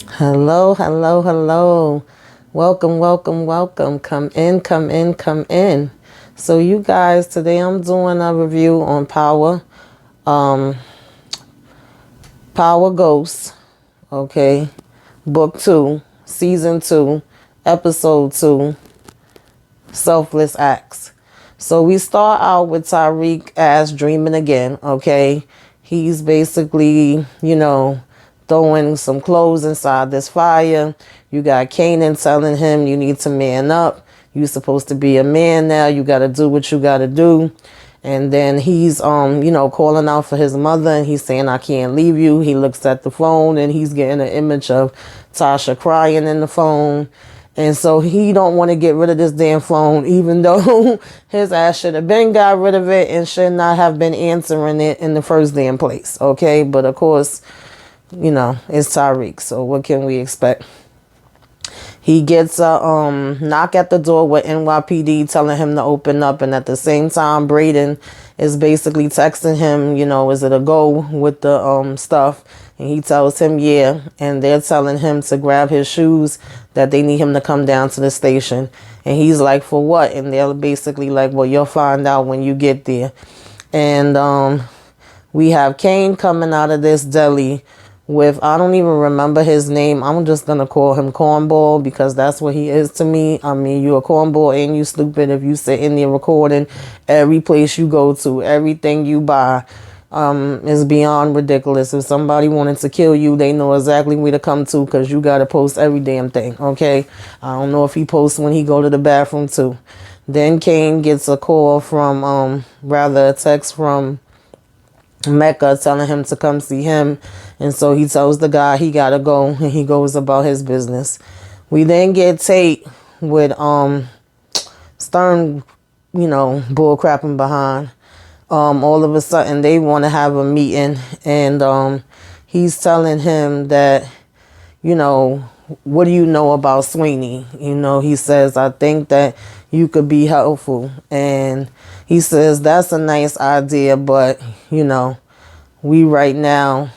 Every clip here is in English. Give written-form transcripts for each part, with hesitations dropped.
Hello, hello, hello. Welcome, welcome, welcome. Come in, come in, come in. So you guys, today I'm doing a review on um, Power Ghosts, okay? Book 2, Season 2, Episode 2, Selfless Acts. So we start out with Tariq as dreaming again, okay? He's basically, throwing some clothes inside this fire. You got Kanan telling him you need to man up. You're supposed to be a man now. You got to do what you got to do. And then he's, calling out for his mother and he's saying, I can't leave you. He looks at the phone and he's getting an image of Tasha crying in the phone. And so he don't want to get rid of this damn phone, even though his ass should have been got rid of it and should not have been answering it in the first damn place. Okay. But of course, it's Tariq. So what can we expect? He gets a knock at the door with NYPD telling him to open up. And at the same time, Braden is basically texting him, is it a go with the stuff? And he tells him, yeah. And they're telling him to grab his shoes, that they need him to come down to the station. And he's like, for what? And they're basically like, well, you'll find out when you get there. And we have Kane coming out of this deli with, I don't even remember his name. I'm just going to call him Cornball because that's what he is to me. I mean, you a cornball and you stupid if you sit in there recording every place you go to, everything you buy. Is beyond ridiculous. If somebody wanted to kill you, they know exactly where to come to because you got to post every damn thing, okay? I don't know if he posts when he go to the bathroom too. Then Kane gets a call from, rather a text from Mecca telling him to come see him. And so he tells the guy he gotta go and he goes about his business. We then get Tate with Stern, bull crapping behind. All of a sudden they want to have a meeting and he's telling him that, what do you know about Sweeney? He says, I think that you could be helpful. And he says, that's a nice idea, but, we right now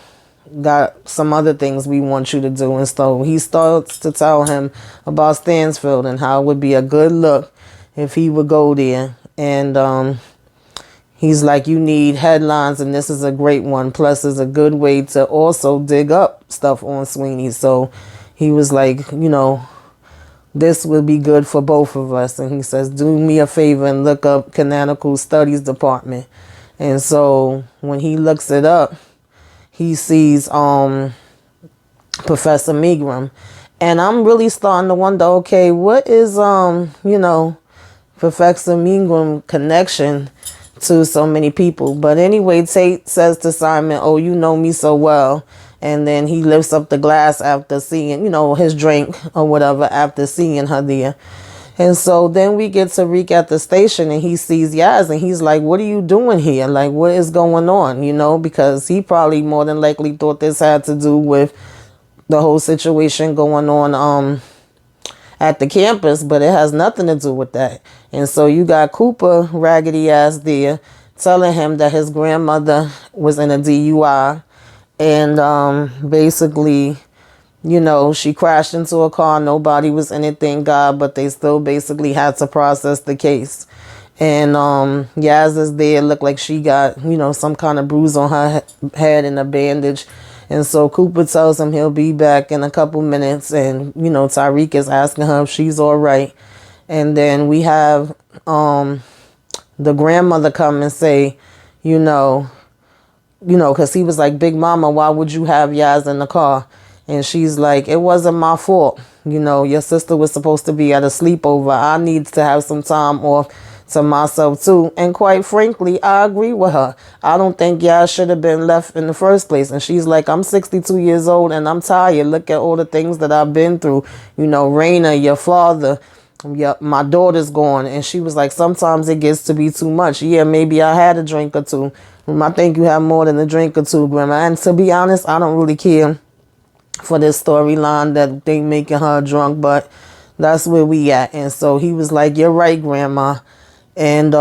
got some other things we want you to do. And so he starts to tell him about Stansfield and how it would be a good look if he would go there. And he's like, you need headlines, and this is a great one. Plus, it's a good way to also dig up stuff on Sweeney. So he was like, this would be good for both of us. And he says, do me a favor and look up Canonical Studies Department. And so when he looks it up, he sees Professor Megram. And I'm really starting to wonder, okay, what is, Professor Megram connection to so many people? But anyway, Tate says to Simon, oh, you know me so well. And then he lifts up the glass after seeing, his drink or whatever after seeing her there. And so then we get Tariq at the station and he sees Yaz and he's like, what are you doing here? Like, what is going on? Because he probably more than likely thought this had to do with the whole situation going on at the campus, but it has nothing to do with that. And so you got Cooper, raggedy ass there, telling him that his grandmother was in a DUI and basically, she crashed into a car. Nobody was in it, thank God, but they still basically had to process the case. And Yaz is there, looked like she got, some kind of bruise on her head and a bandage. And so Cooper tells him he'll be back in a couple minutes. And, Tariq is asking her if she's all right. And then we have the grandmother come and say, because he was like, Big Mama, why would you have Yaz in the car? And she's like, it wasn't my fault. Your sister was supposed to be at a sleepover. I need to have some time off to myself too. And quite frankly, I agree with her. I don't think Yaz should have been left in the first place. And she's like, I'm 62 years old and I'm tired. Look at all the things that I've been through. Raina, your father, my daughter's gone. And she was like, sometimes it gets to be too much. Yeah, maybe I had a drink or two. I think you have more than a drink or two, Grandma. And to be honest, I don't really care for this storyline that they making her drunk, but that's where we at. And so he was like, you're right, Grandma. And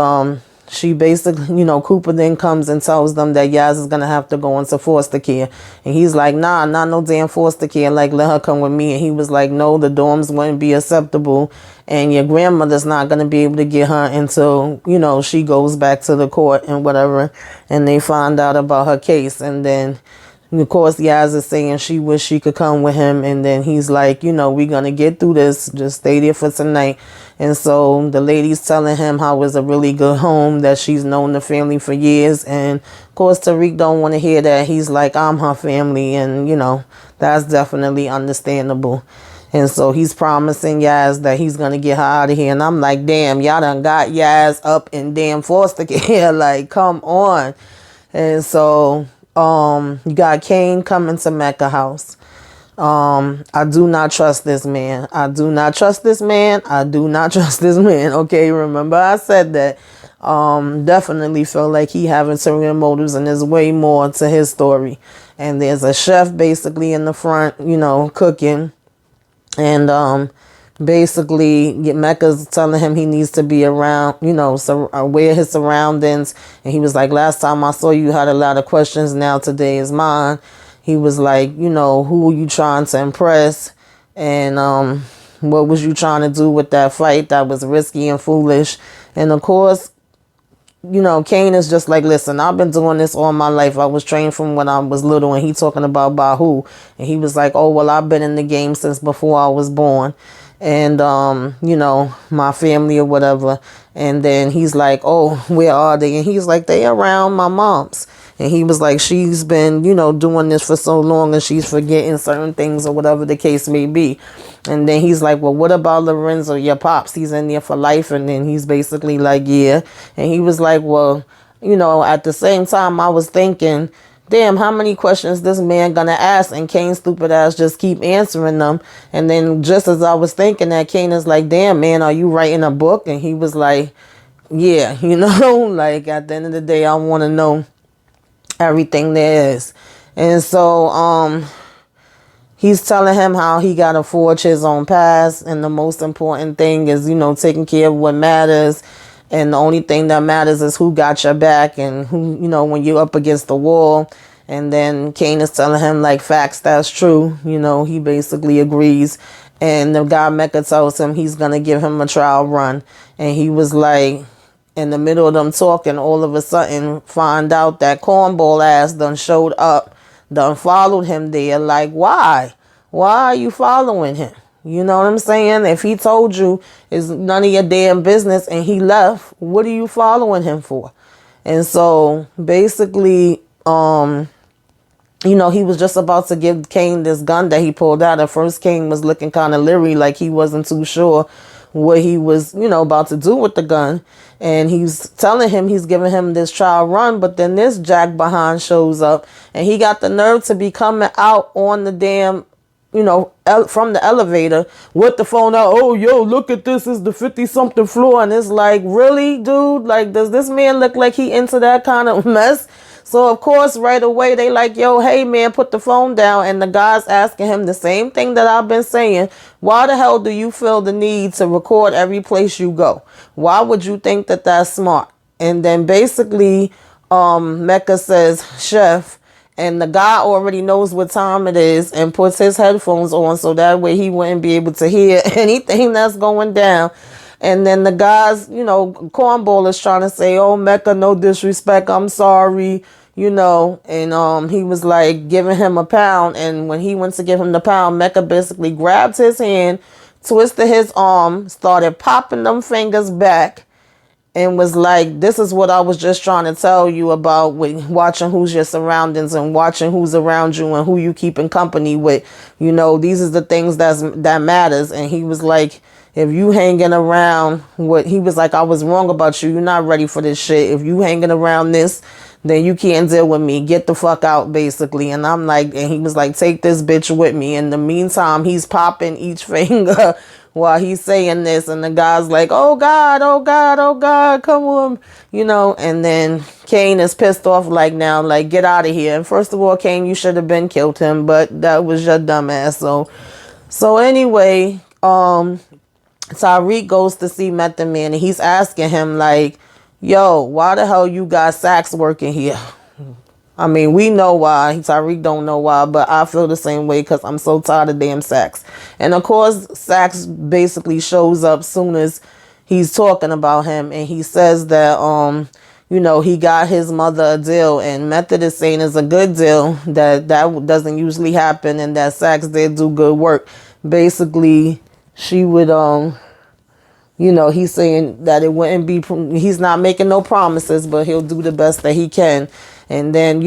she basically, Cooper then comes and tells them that Yaz is going to have to go into foster care. And he's like, nah, not no damn foster care. Like, let her come with me. And he was like, no, the dorms wouldn't be acceptable. And your grandmother's not going to be able to get her until, she goes back to the court and whatever. And they find out about her case. And then, of course, Yaz is saying she wish she could come with him. And then he's like, we're going to get through this. Just stay there for tonight. And so the lady's telling him how it's a really good home, that she's known the family for years. And, of course, Tariq don't want to hear that. He's like, I'm her family. And, that's definitely understandable. And so he's promising Yaz that he's going to get her out of here. And I'm like, damn, y'all done got Yaz up in damn foster care. Like, come on. And so you got Kane coming to Mecca house. I do not trust this man. I do not trust this man. I do not trust this man. Okay, remember I said that. Definitely feel like he having ulterior motives, and there's way more to his story. And there's a chef basically in the front, cooking. And basically Mecca's telling him he needs to be around, aware of his surroundings. And he was like, last time I saw you had a lot of questions. Now today is mine. He was like, who are you trying to impress? And what was you trying to do with that fight that was risky and foolish? And of course, Kane is just like, listen, I've been doing this all my life. I was trained from when I was little. And he talking about Bahu. And he was like, oh, well, I've been in the game since before I was born. And, my family or whatever. And then he's like, oh, where are they? And he's like, they around my mom's. And he was like, she's been, doing this for so long and she's forgetting certain things or whatever the case may be. And then he's like, well, what about Lorenzo, your pops? He's in there for life. And then he's basically like, yeah. And he was like, well, at the same time, I was thinking, damn, how many questions this man gonna ask? And Kane's stupid ass just keep answering them. And then just as I was thinking that, Kane is like, damn, man, are you writing a book? And he was like, yeah, like at the end of the day, I want to know everything there is. And so he's telling him how he got to forge his own path, and the most important thing is taking care of what matters, and the only thing that matters is who got your back and who, when you're up against the wall. And then Kane is telling him like, facts, that's true. He basically agrees. And the guy Mecca tells him he's gonna give him a trial run. And he was like, in the middle of them talking, all of a sudden find out that cornball ass done showed up, done followed him there. Like, why? Why are you following him? You know what I'm saying? If he told you it's none of your damn business and he left, what are you following him for? And so basically, he was just about to give Kane this gun that he pulled out. At first, Kane was looking kind of leery, like he wasn't too sure what he was, about to do with the gun. And he's telling him he's giving him this trial run. But then this jack behind shows up, and he got the nerve to be coming out on the damn, from the elevator with the phone out. Oh, yo, look at this. It's the 50-something floor. And it's like, really, dude? Like, does this man look like he into that kind of mess? So, of course, right away, they like, yo, hey, man, put the phone down. And the guy's asking him the same thing that I've been saying. Why the hell do you feel the need to record every place you go? Why would you think that that's smart? And then basically, Mecca says, chef. And the guy already knows what time it is and puts his headphones on so that way he wouldn't be able to hear anything that's going down. And then the guy's, cornball is trying to say, oh, Mecca, no disrespect, I'm sorry, and he was like giving him a pound. And when he went to give him the pound, Mecca basically grabbed his hand, twisted his arm, started popping them fingers back, and was like, this is what I was just trying to tell you about with watching who's your surroundings and watching who's around you and who you keeping company with. These are the things that matters. And he was like, if you hanging around he was like, I was wrong about you. You're not ready for this shit. If you hanging around this, then you can't deal with me. Get the fuck out, basically. And I'm like, and he was like, take this bitch with me. In the meantime, he's popping each finger while he's saying this. And the guy's like, oh God, oh God, oh God, come on. And then Kane is pissed off like, now, like, get out of here. And first of all, Kane, you should have been killed him, but that was your dumb ass. So anyway, Tariq goes to see Method Man, and he's asking him like, yo, why the hell you got Sax working here? I mean, we know why. Tyreek don't know why, but I feel the same way because I'm so tired of damn Sax. And of course, Sax basically shows up soon as he's talking about him, and he says that he got his mother a deal, and Method is saying it's a good deal, that doesn't usually happen, and that Sax did do good work. Basically, she would he's saying that it wouldn't be, he's not making no promises, but he'll do the best that he can. And then,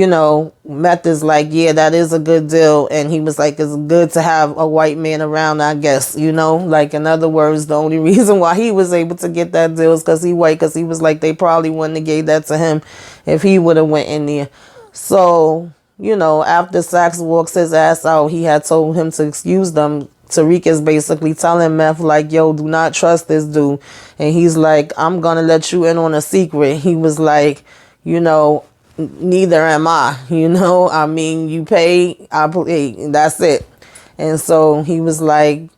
Meth is like, yeah, that is a good deal. And he was like, it's good to have a white man around, I guess, like, in other words, the only reason why he was able to get that deal is because he white, because he was like, they probably wouldn't have gave that to him if he would have went in there. So, after Sax walks his ass out, he had told him to excuse them. Tariq is basically telling Meth, like, yo, do not trust this dude. And he's like, I'm going to let you in on a secret. He was like, neither am I. I mean, you pay, I pay, that's it. And so he was like,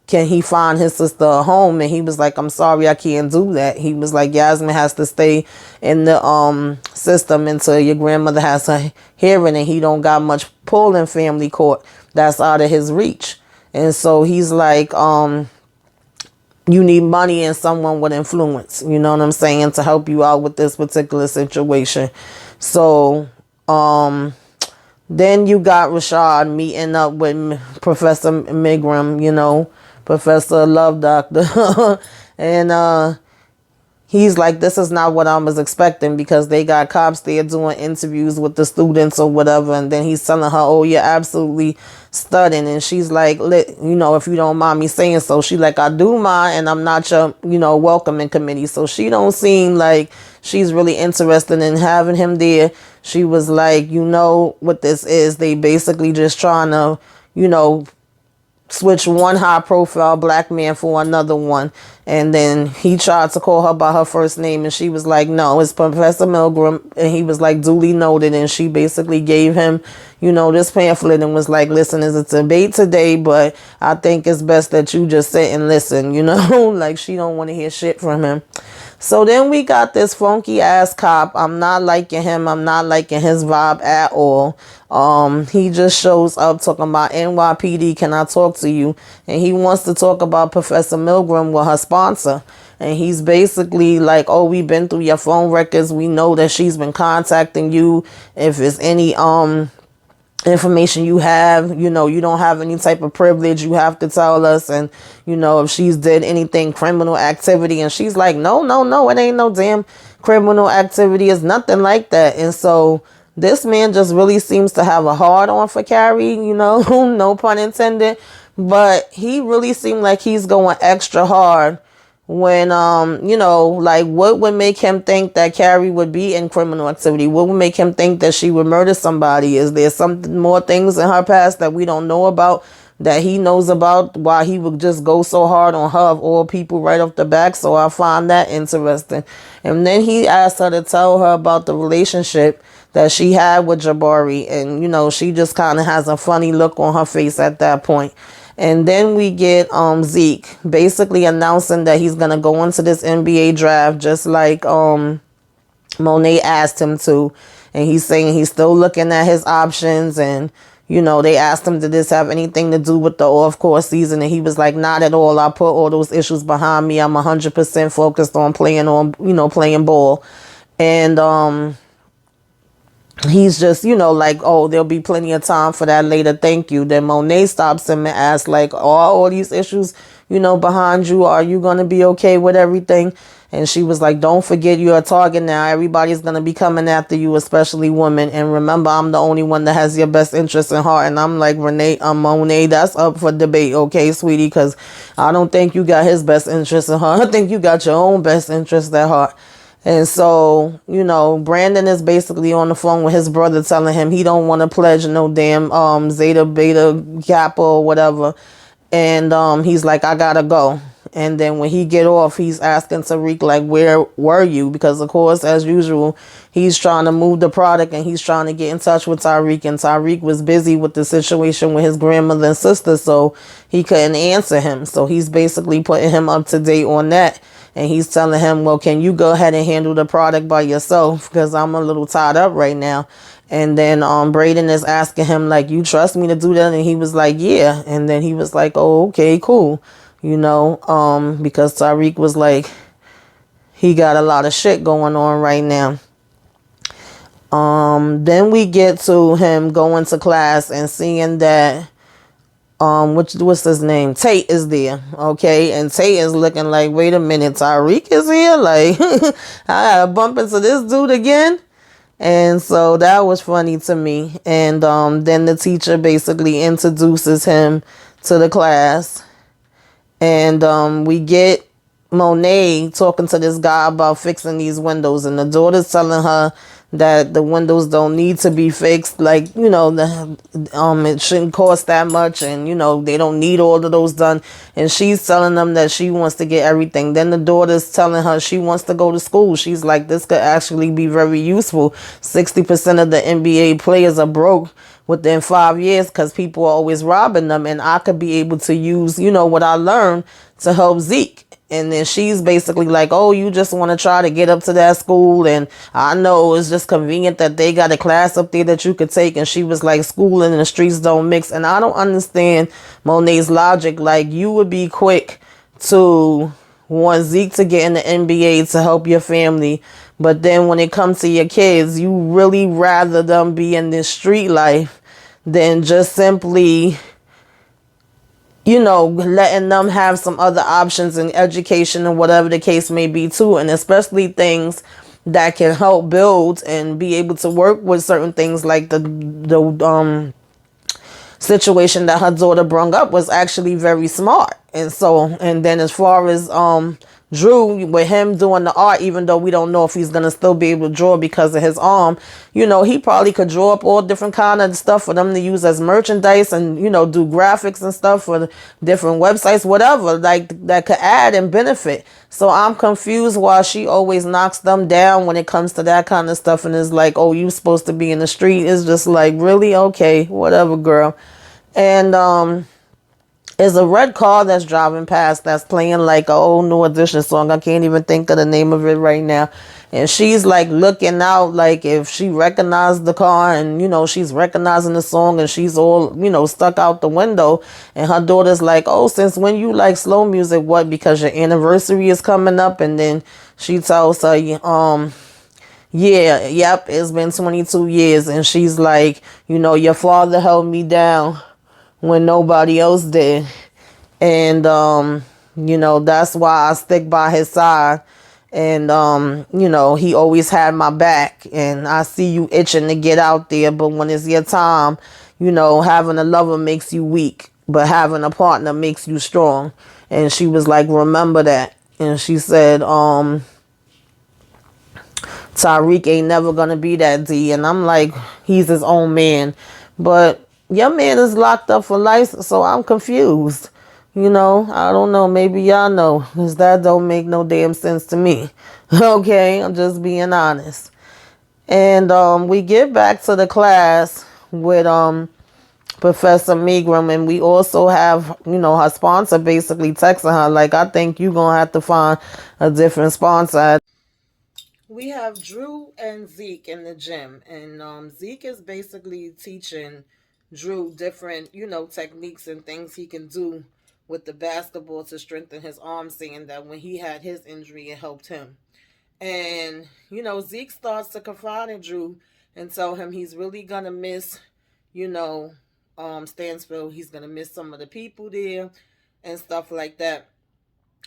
can he find his sister a home? And he was like, I'm sorry, I can't do that. He was like, Yasmin has to stay in the system until your grandmother has her hearing, and he don't got much pull in family court. That's out of his reach. And so he's like, you need money and someone with influence, you know what I'm saying, to help you out with this particular situation. So then you got Rashad meeting up with Professor Migram, Professor Love Doctor. And he's like, this is not what I was expecting, because they got cops there doing interviews with the students or whatever. And then he's telling her, oh, you're absolutely studying. And she's like, if you don't mind me saying so. She like, I do mind, and I'm not your, welcoming committee. So she don't seem like she's really interested in having him there. She was like, what this is. They basically just trying to, switch one high profile black man for another one. And then he tried to call her by her first name, and she was like, no, it's Professor Milgram. And he was like, duly noted. And she basically gave him, this pamphlet and was like, listen, it's a debate today, but I think it's best that you just sit and listen, like, she don't want to hear shit from him. So then we got this funky ass cop. I'm not liking him. I'm not liking his vibe at all. He just shows up talking about NYPD, can I talk to you? And he wants to talk about Professor Milgram with her sponsor. And he's basically like, oh, we've been through your phone records. We know that she's been contacting you. If it's any information you have, you don't have any type of privilege, you have to tell us. And if she's did anything criminal activity. And she's like, no, it ain't no damn criminal activity. It's nothing like that. And so this man just really seems to have a hard on for Carrie, no pun intended, but he really seemed like he's going extra hard when, like, what would make him think that Carrie would be in criminal activity? What would make him think that she would murder somebody? Is there something more things in her past that we don't know about, that he knows about, why he would just go so hard on her of all people right off the back? So I find that interesting. And then he asked her to tell her about the relationship that she had with Jabari. And, she just kind of has a funny look on her face at that point. And then we get Zeke basically announcing that he's going to go into this NBA draft just like Monet asked him to. And he's saying he's still looking at his options. And, they asked him, did this have anything to do with the off-court season? And he was like, not at all. I put all those issues behind me. I'm 100% focused on playing ball. And he's just, like, oh, there'll be plenty of time for that later. Thank you. Then Monet stops him and asks, like, all these issues, behind you, are you going to be okay with everything? And she was like, don't forget you're a target now. Everybody's going to be coming after you, especially women. And remember, I'm the only one that has your best interest in heart. And I'm like, Monet, that's up for debate. Okay, sweetie, because I don't think you got his best interest in heart. I think you got your own best interest at heart. And so, Brandon is basically on the phone with his brother telling him he don't want to pledge no damn Zeta, Beta, Kappa or whatever. And he's like, I gotta go. And then when he get off, he's asking Tariq, like, where were you? Because, of course, as usual, he's trying to move the product and he's trying to get in touch with Tariq. And Tariq was busy with the situation with his grandmother and sister, so he couldn't answer him. So he's basically putting him up to date on that. And he's telling him, well, can you go ahead and handle the product by yourself? Because I'm a little tied up right now. And then Braden is asking him, like, you trust me to do that? And he was like, yeah. And then he was like, oh, okay, cool. Because Tariq was like, he got a lot of shit going on right now. Then we get to him going to class and seeing that what's his name? Tate is there, okay? And Tate is looking like, wait a minute, Tariq is here? Like, I gotta bump into this dude again? And so that was funny to me. And then the teacher basically introduces him to the class. And we get Monet talking to this guy about fixing these windows. And the daughter's telling her that the windows don't need to be fixed. Like, it shouldn't cost that much. And, they don't need all of those done. And she's telling them that she wants to get everything. Then the daughter's telling her she wants to go to school. She's like, this could actually be very useful. 60% of the NBA players are broke within 5 years because people are always robbing them. And I could be able to use, what I learned to help Zeke. And then she's basically like, oh, you just want to try to get up to that school. And I know it's just convenient that they got a class up there that you could take. And she was like, school and the streets don't mix. And I don't understand Monet's logic. Like, you would be quick to want Zeke to get in the NBA to help your family. But then when it comes to your kids, you really rather them be in this street life than just simply letting them have some other options in education and whatever the case may be too. And especially things that can help build and be able to work with certain things, like the situation that her daughter brung up was actually very smart. And then as far as Drew, with him doing the art, even though we don't know if he's gonna still be able to draw because of his arm, he probably could draw up all different kind of stuff for them to use as merchandise and do graphics and stuff for different websites, whatever, like that could add and benefit. So I'm confused why she always knocks them down when it comes to that kind of stuff and is like, oh, you supposed to be in the street. It's just like, really? Okay, whatever, girl. And is a red car that's driving past that's playing like a old New Edition song. I can't even think of the name of it right now. And she's like looking out like if she recognized the car and, she's recognizing the song and she's all, stuck out the window. And her daughter's like, oh, since when you like slow music? What? Because your anniversary is coming up. And then she tells her, yeah, yep, it's been 22 years. And she's like, your father held me down when nobody else did. And that's why I stick by his side. And he always had my back. And I see you itching to get out there, but when it's your time, having a lover makes you weak, but having a partner makes you strong. And she was like, remember that. And she said, Tariq ain't never gonna be that D. And I'm like, he's his own man. But your man is locked up for life, so I'm confused. I don't know. Maybe y'all know, because that don't make no damn sense to me. Okay, I'm just being honest. And we get back to the class with Professor Megram, and we also have, her sponsor basically texting her, like, I think you're going to have to find a different sponsor. We have Drew and Zeke in the gym, and Zeke is basically teaching Drew different, techniques and things he can do with the basketball to strengthen his arm, saying that when he had his injury, it helped him. And, Zeke starts to confide in Drew and tell him he's really going to miss, you know, Stansfield. He's going to miss some of the people there and stuff like that.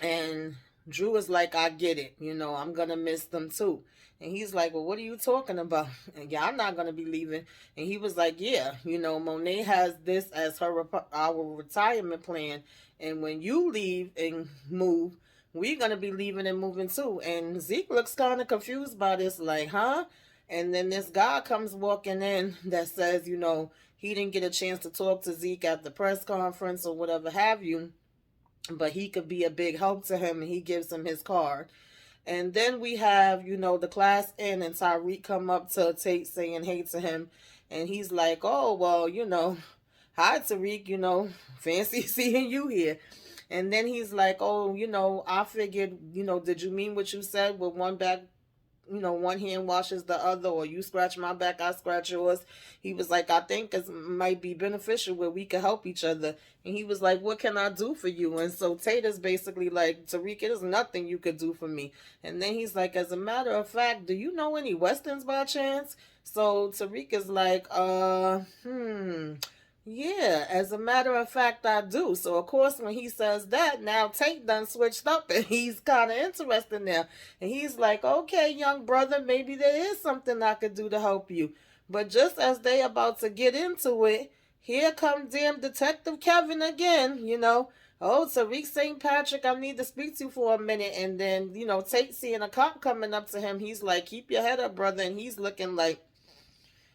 And Drew is like, I get it. I'm going to miss them too. And he's like, well, what are you talking about? And yeah, I'm not going to be leaving. And he was like, yeah, Monet has this as our retirement plan. And when you leave and move, we're going to be leaving and moving too. And Zeke looks kind of confused by this, like, huh? And then this guy comes walking in that says, he didn't get a chance to talk to Zeke at the press conference or whatever have you, but he could be a big help to him, and he gives him his card. And then we have, the class in, and Tyreek come up to Tate saying hey to him. And he's like, oh, well, hi, Tariq, fancy seeing you here. And then he's like, oh, I figured, did you mean what you said with one back, one hand washes the other, or you scratch my back, I scratch yours. He was like, I think it might be beneficial where we could help each other. And he was like, what can I do for you? And so Tater's basically like, Tariq, there's nothing you could do for me. And then he's like, as a matter of fact, do you know any Westerns by chance? So Tariq is like, yeah, as a matter of fact, I do. So, of course, when he says that, now Tate done switched up and he's kind of interested now. And he's like, okay, young brother, maybe there is something I could do to help you. But just as they about to get into it, here comes damn Detective Kevin again. Oh, Tariq St. Patrick, I need to speak to you for a minute. And then, Tate seeing a cop coming up to him, he's like, keep your head up, brother. And he's looking like,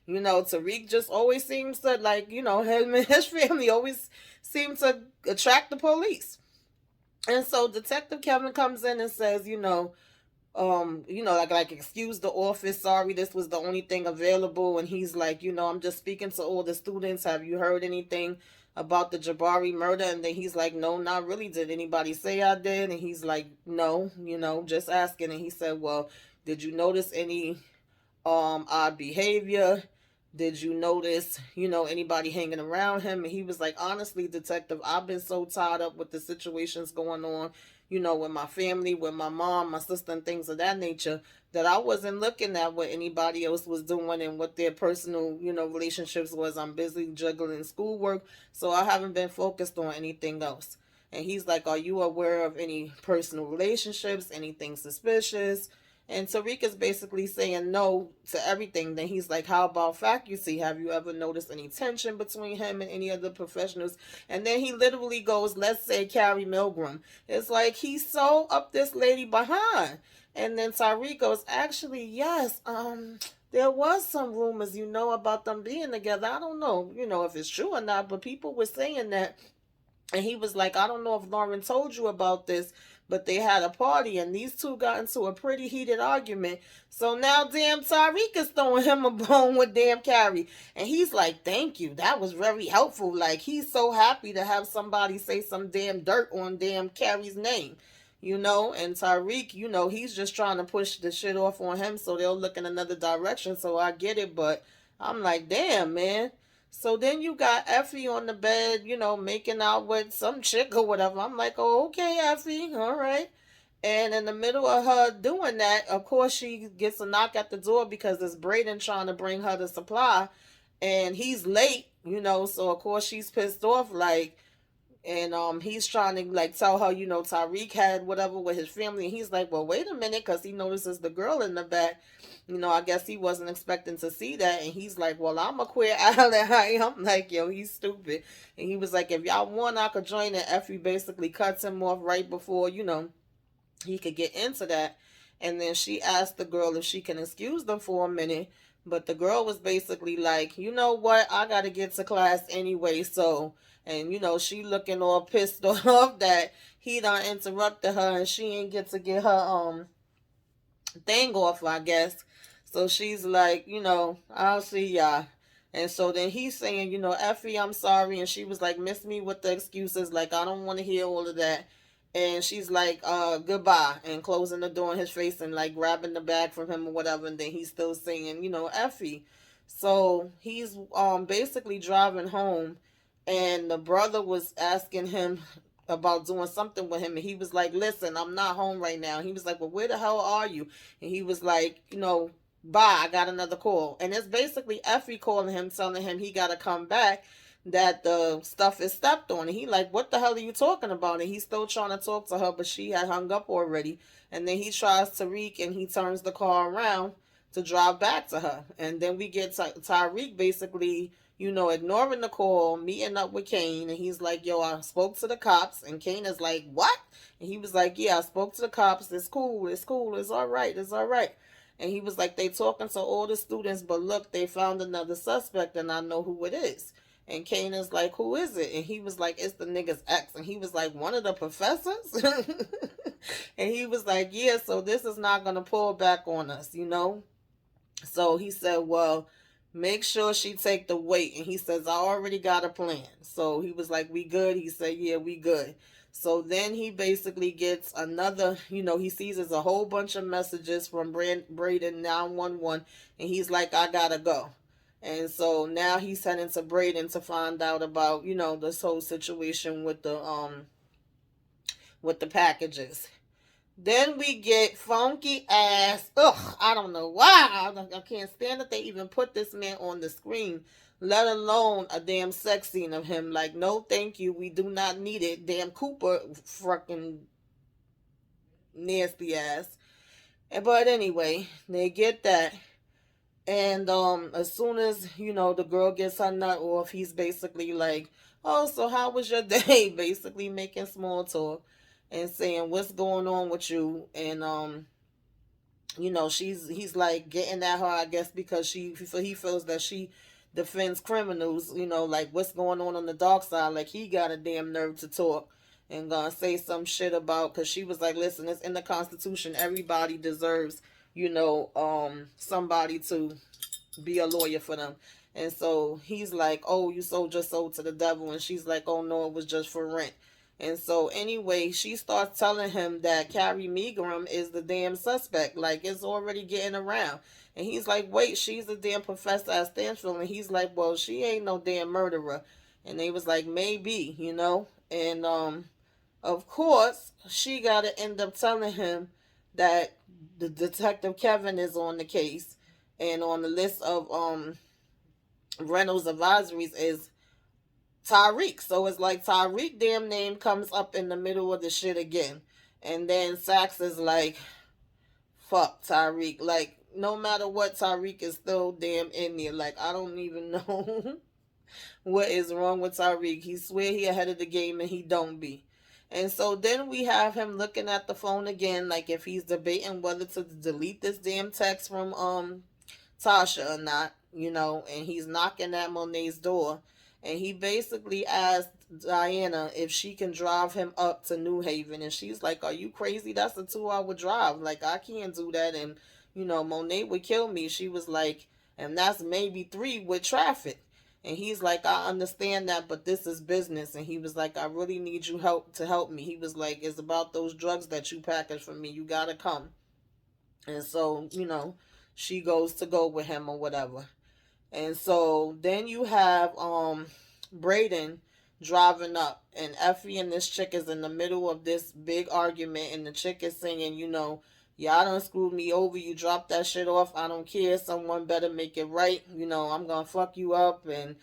Tariq just always seems to, like, him and his family always seem to attract the police. And so Detective Kevin comes in and says, like excuse the office, sorry, this was the only thing available. And he's like, I'm just speaking to all the students. Have you heard anything about the Jabari murder? And then he's like, no, not really. Did anybody say I did? And he's like, no, just asking. And he said, well, did you notice any odd behavior? Did you notice, anybody hanging around him? And he was like, honestly, detective, I've been so tied up with the situations going on, with my family, with my mom, my sister, and things of that nature, that I wasn't looking at what anybody else was doing and what their personal, relationships was. I'm busy juggling schoolwork, so I haven't been focused on anything else. And he's like, are you aware of any personal relationships, anything suspicious? And Tariq is basically saying no to everything. Then he's like, how about faculty? Have you ever noticed any tension between him and any other professionals? And then he literally goes, let's say Carrie Milgram. It's like he's so up this lady behind. And then Tariq goes, actually, yes, there was some rumors, about them being together. I don't know, if it's true or not, but people were saying that. And he was like, I don't know if Lauren told you about this, but they had a party and these two got into a pretty heated argument. So now damn Tariq is throwing him a bone with damn Carrie. And he's like, thank you. That was very helpful. Like, he's so happy to have somebody say some damn dirt on damn Carrie's name. And Tariq, he's just trying to push the shit off on him so they'll look in another direction. So I get it, but I'm like, damn, man. So then you got Effie on the bed, making out with some chick or whatever. I'm like, oh, okay, Effie, all right. And in the middle of her doing that, of course, she gets a knock at the door because it's Braden trying to bring her the supply. And he's late, so of course she's pissed off, like, and he's trying to like tell her, Tariq had whatever with his family, and he's like, well, wait a minute, because he notices the girl in the back. I guess he wasn't expecting to see that, and he's like, well, I'm a queer ally. I'm like, yo, he's stupid. And he was like, if y'all want, I could join it. Effie basically cuts him off right before he could get into that. And then she asked the girl if she can excuse them for a minute. But the girl was basically like, you know what? I got to get to class anyway. So, and she looking all pissed off that he done interrupted her and she ain't get to get her thing off, I guess. So she's like, I'll see y'all. And so then he's saying, Effie, I'm sorry. And she was like, miss me with the excuses. Like, I don't want to hear all of that. And she's like, goodbye, and closing the door in his face and like grabbing the bag from him or whatever. And then he's still saying, Effie. So he's basically driving home, and the brother was asking him about doing something with him, and he was like, listen, I'm not home right now. He was like, well, where the hell are you? And he was like, bye, I got another call. And it's basically Effie calling him, telling him he got to come back, that the stuff is stepped on. And he like, what the hell are you talking about? And he's still trying to talk to her, but she had hung up already. And then he tries Tariq, and he turns the car around to drive back to her. And then we get Tariq basically, ignoring the call, meeting up with Kane. And he's like, yo, I spoke to the cops. And Kane is like, what? And he was like, yeah, I spoke to the cops. It's cool. It's cool. It's all right. It's all right. And he was like, they talking to all the students, but look, they found another suspect, and I know who it is. And Kane is like, who is it? And he was like, it's the nigga's ex. And he was like, one of the professors? And he was like, yeah, so this is not going to pull back on us, So he said, well, make sure she take the weight. And he says, I already got a plan. So he was like, we good? He said, yeah, we good. So then he basically gets another, he sees there's a whole bunch of messages from Braden 911, and he's like, I gotta go. And so now he's heading to Braden to find out about, this whole situation with the packages. Then we get funky ass. Ugh, I don't know why. I can't stand that they even put this man on the screen, let alone a damn sex scene of him. Like, no, thank you. We do not need it. Damn Cooper, fucking nasty ass. But anyway, they get that. And as soon as, the girl gets her nut off, he's basically like, oh, so how was your day? Basically making small talk and saying what's going on with you. And he's like getting at her, I guess, because he feels that she defends criminals, like what's going on the dark side. Like he got a damn nerve to talk and gonna say some shit about, because she was like, listen, it's in the Constitution, everybody deserves, somebody to be a lawyer for them. And so he's like, oh, you sold to the devil. And she's like, oh no, it was just for rent. And so anyway, she starts telling him that Carrie Megram is the damn suspect. Like, it's already getting around. And he's like, wait, she's the damn professor at Stanfield. And he's like, well, she ain't no damn murderer. And they was like, maybe, And of course, she got to end up telling him that the detective Kevin is on the case, and on the list of Reynolds advisories is Tyreek. So it's like Tyreek damn name comes up in the middle of the shit again. And then Saxe is like, fuck Tyreek. Like, no matter what, Tyreek is still damn in there. Like, I don't even know what is wrong with Tyreek. He swear he ahead of the game and he don't be. And so then we have him looking at the phone again, like if he's debating whether to delete this damn text from Tasha or not, and he's knocking at Monet's door. And he basically asked Diana if she can drive him up to New Haven. And she's like, are you crazy? That's a 2-hour drive. Like, I can't do that. And, Monet would kill me. She was like, and that's maybe 3 with traffic. And he's like, I understand that, but this is business. And he was like, I really need you to help me. He was like, it's about those drugs that you packaged for me. You got to come. And so, she goes to go with him or whatever. And so then you have Braden driving up, and Effie and this chick is in the middle of this big argument, and the chick is singing, y'all done screwed me over. You dropped that shit off. I don't care. Someone better make it right. I'm gonna fuck you up. And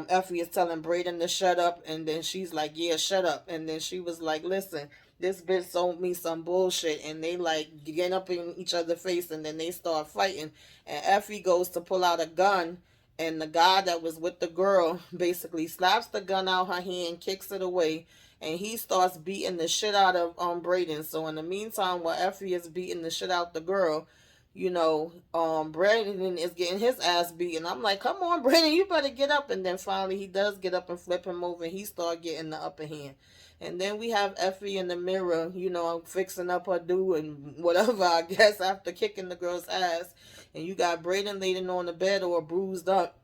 Effie is telling Braden to shut up, and then she's like, yeah, shut up. And then she was like, listen, this bitch sold me some bullshit. And they like get up in each other's face, and then they start fighting. And Effie goes to pull out a gun, and the guy that was with the girl basically slaps the gun out her hand, kicks it away, and he starts beating the shit out of Braden. So in the meantime, while Effie is beating the shit out the girl, Brandon is getting his ass beat, and I'm like, come on, Brandon, you better get up. And then finally he does get up and flip him over, and he start getting the upper hand. And then we have Effie in the mirror, fixing up her do and whatever, I guess, after kicking the girl's ass. And you got Brayden laying on the bed or bruised up.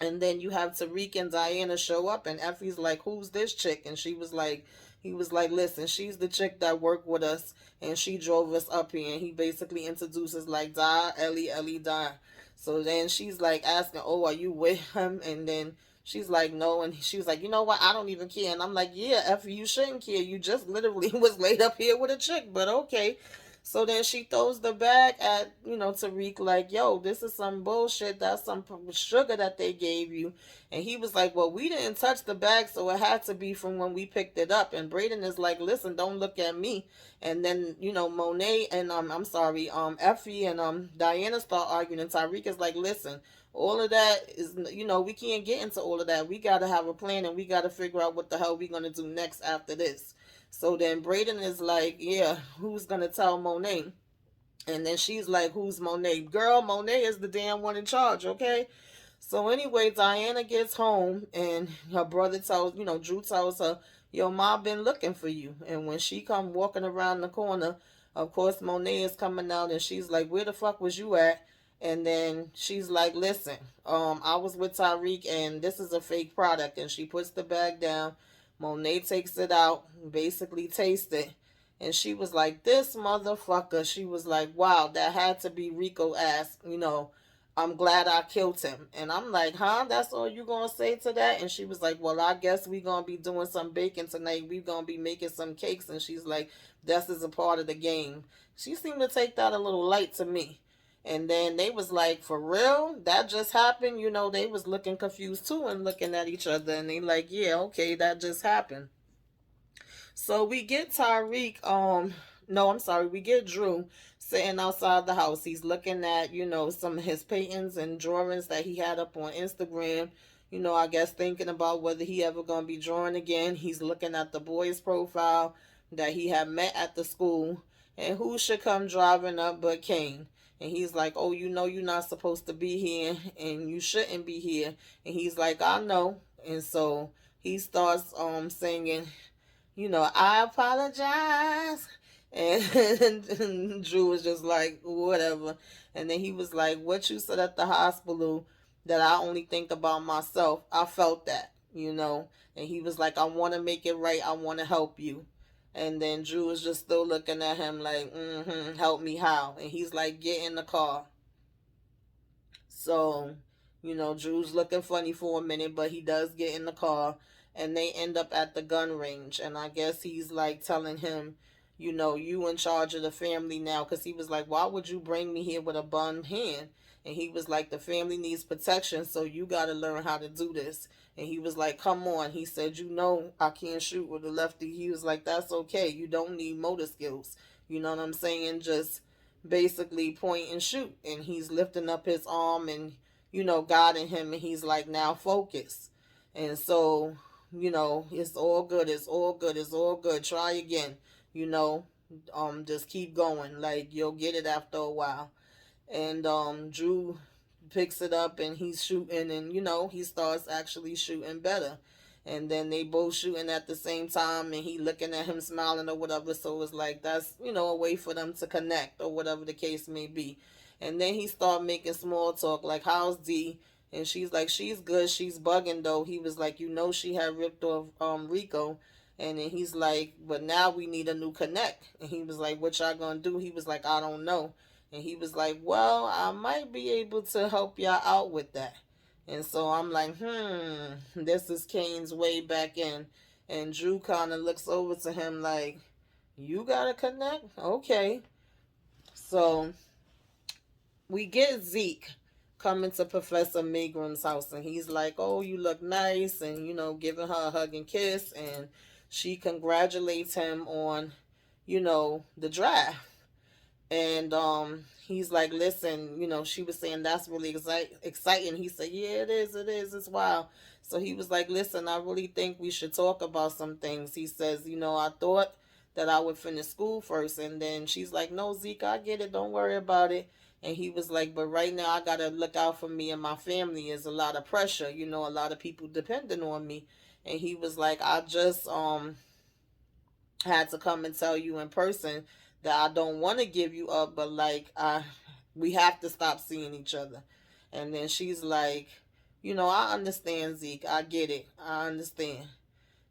And then you have Tariq and Diana show up, and Effie's like, who's this chick? And he was like, listen, she's the chick that worked with us, and she drove us up here. And he basically introduces like, Ellie, die. So then she's like asking, oh, are you with him? And then she's like, no. And she was like, you know what? I don't even care. And I'm like, yeah, Effie, you shouldn't care. You just literally was laid up here with a chick, but okay. So then she throws the bag at, Tariq, like, yo, this is some bullshit. That's some sugar that they gave you. And he was like, well, we didn't touch the bag, so it had to be from when we picked it up. And Brayden is like, listen, don't look at me. And then, Monet and, I'm sorry, Effie and Diana start arguing. And Tariq is like, listen, all of that is, we can't get into all of that. We got to have a plan, and we got to figure out what the hell we're going to do next after this. So then Brayden is like, yeah, who's going to tell Monet? And then she's like, who's Monet? Girl, Monet is the damn one in charge, okay? So anyway, Diana gets home, and her brother tells, Drew tells her, yo, Ma been looking for you. And when she come walking around the corner, of course, Monet is coming out, and she's like, where the fuck was you at? And then she's like, listen, I was with Tyreek and this is a fake product. And she puts the bag down. Monet takes it out, basically tastes it. And she was like, this motherfucker. She was like, wow, that had to be Rico ass. I'm glad I killed him. And I'm like, huh? That's all you gonna say to that? And she was like, well, I guess we gonna be doing some baking tonight. We gonna be making some cakes. And she's like, this is a part of the game. She seemed to take that a little light to me. And then they was like, for real? That just happened? They was looking confused too and looking at each other. And they like, yeah, okay, that just happened. So we get Tyreek, no, I'm sorry, we get Drew sitting outside the house. He's looking at, some of his paintings and drawings that he had up on Instagram. I guess thinking about whether he ever gonna be drawing again. He's looking at the boy's profile that he had met at the school. And who should come driving up but Kane? And he's like, oh, you're not supposed to be here and you shouldn't be here. And he's like, I know. And so he starts singing, I apologize. And Drew was just like, whatever. And then he was like, what you said at the hospital that I only think about myself, I felt that. And he was like, I want to make it right. I want to help you. And then Drew was just still looking at him like, help me how? And he's like, get in the car. So, Drew's looking funny for a minute, but he does get in the car and they end up at the gun range. And I guess he's like telling him, you in charge of the family now. Because he was like, why would you bring me here with a bum hand? And he was like, the family needs protection, so you got to learn how to do this. And he was like, come on. He said, I can't shoot with a lefty. He was like, that's okay. You don't need motor skills. You know what I'm saying? Just basically point and shoot. And he's lifting up his arm and, guiding him. And he's like, now focus. And so, it's all good. It's all good. It's all good. Try again. Just keep going. Like, you'll get it after a while. And Drew picks it up and he's shooting and he starts actually shooting better. And then they both shooting at the same time and he looking at him smiling or whatever. So it's like that's a way for them to connect or whatever the case may be. And then he started making small talk like, how's D? And she's like, she's good, she's bugging though. He was like, she had ripped off Rico. And then he's like, but now we need a new connect. And he was like, what y'all gonna do? He was like, I don't know. And he was like, well, I might be able to help y'all out with that. And so I'm like, this is Kane's way back in. And Drew kind of looks over to him like, you got to connect? Okay. So we get Zeke coming to Professor Megram's house. And he's like, oh, you look nice. And, giving her a hug and kiss. And she congratulates him on, the draft. And he's like, listen, she was saying that's really exciting. He said, yeah, it is, it's wild. So he was like, listen, I really think we should talk about some things. He says, I thought that I would finish school first. And then she's like, no, Zeke, I get it, don't worry about it. And he was like, but right now I gotta look out for me and my family. There's a lot of pressure, a lot of people depending on me. And he was like, I just had to come and tell you in person that I don't want to give you up, but like we have to stop seeing each other. And then she's like, I understand, Zeke. I get it. I understand.